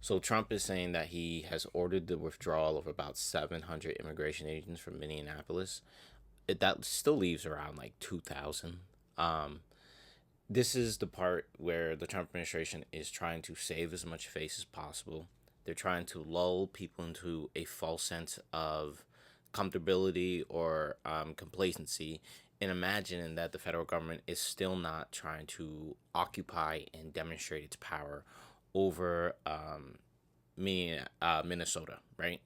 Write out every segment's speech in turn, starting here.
So Trump is saying that he has ordered the withdrawal of about 700 immigration agents from Minneapolis. That still leaves around like 2,000. Um, this is the part where the Trump administration is trying to save as much face as possible. They're trying to lull people into a false sense of comfortability or complacency in imagining that the federal government is still not trying to occupy and demonstrate its power over Minnesota, right?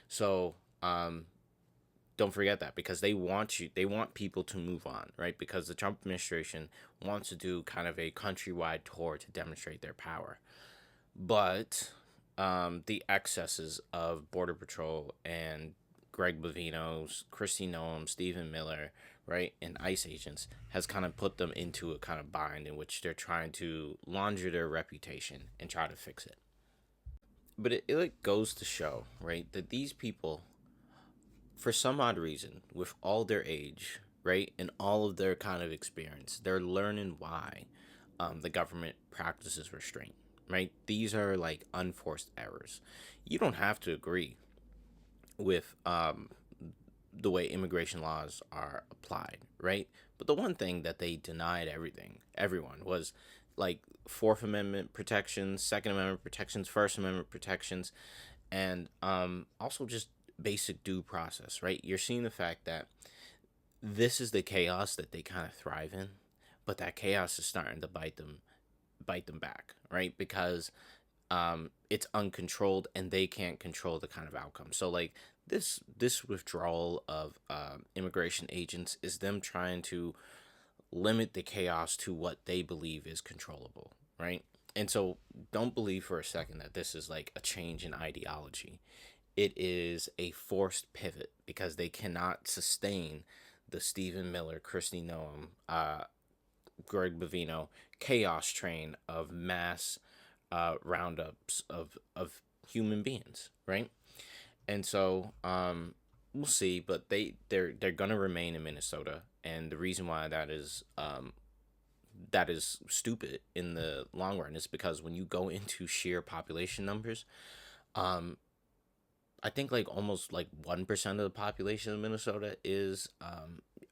So don't forget that, because they want people to move on, right? Because the Trump administration wants to do kind of a countrywide tour to demonstrate their power. But the excesses of Border Patrol and Greg Bovino's, Christy Noem, Stephen Miller, right, and ICE agents has kind of put them into a kind of bind in which they're trying to launder their reputation and try to fix it. But it like goes to show, right, that these people, for some odd reason, with all their age, right, and all of their kind of experience, they're learning why the government practices restraint, right? These are like unforced errors. You don't have to agree with the way immigration laws are applied, right? But the one thing that they denied everyone was like Fourth Amendment protections, Second Amendment protections, First Amendment protections, and also just basic due process, right? You're seeing the fact that this is the chaos that they kind of thrive in, but that chaos is starting to bite them back, right? Because it's uncontrolled and they can't control the kind of outcome. So like this withdrawal of immigration agents is them trying to limit the chaos to what they believe is controllable, right? And so don't believe for a second that this is like a change in ideology. It is a forced pivot because they cannot sustain the Stephen Miller, Christy Noem, Greg Bovino chaos train of mass roundups of human beings, right? And so we'll see, but they're gonna remain in Minnesota, and the reason why that is stupid in the long run is because when you go into sheer population numbers, I think like almost like 1% of the population of Minnesota is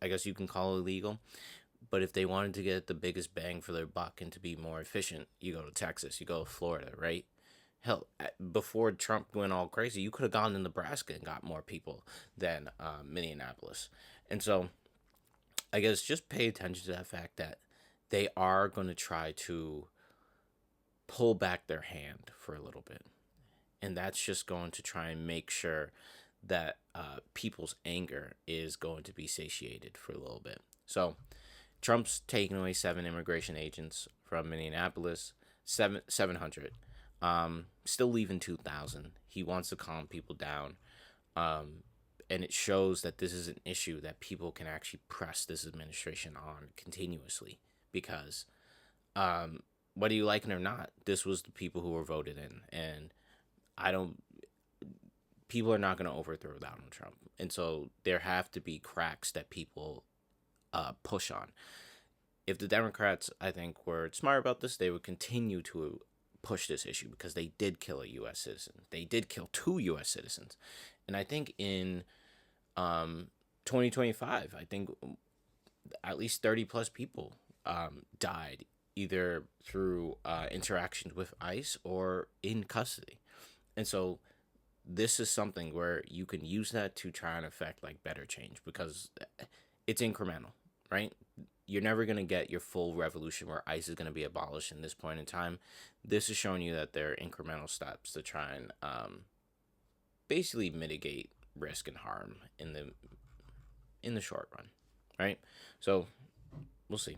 I guess you can call it illegal. But if they wanted to get the biggest bang for their buck and to be more efficient, you go to Texas, you go to Florida, right? Hell, before Trump went all crazy, you could have gone to Nebraska and got more people than Minneapolis. And so I guess just pay attention to that fact that they are going to try to pull back their hand for a little bit. And that's just going to try and make sure that people's anger is going to be satiated for a little bit. So Trump's taking away 7 immigration agents from Minneapolis, 700. Still leaving 2,000. He wants to calm people down. And it shows that this is an issue that people can actually press this administration on continuously because whether you like it or not, this was the people who were voted in. And I don't, people are not going to overthrow Donald Trump. And so there have to be cracks that people push on. If the Democrats, I think, were smart about this, they would continue to push this issue because they did kill a U.S. citizen. They did kill 2 U.S. citizens. And I think in 2025, I think at least 30 plus people died either through interactions with ICE or in custody. And so this is something where you can use that to try and affect like better change because it's incremental, right? You're never going to get your full revolution where ICE is going to be abolished in this point in time. This is showing you that there are incremental steps to try and basically mitigate risk and harm in the short run, right? So we'll see.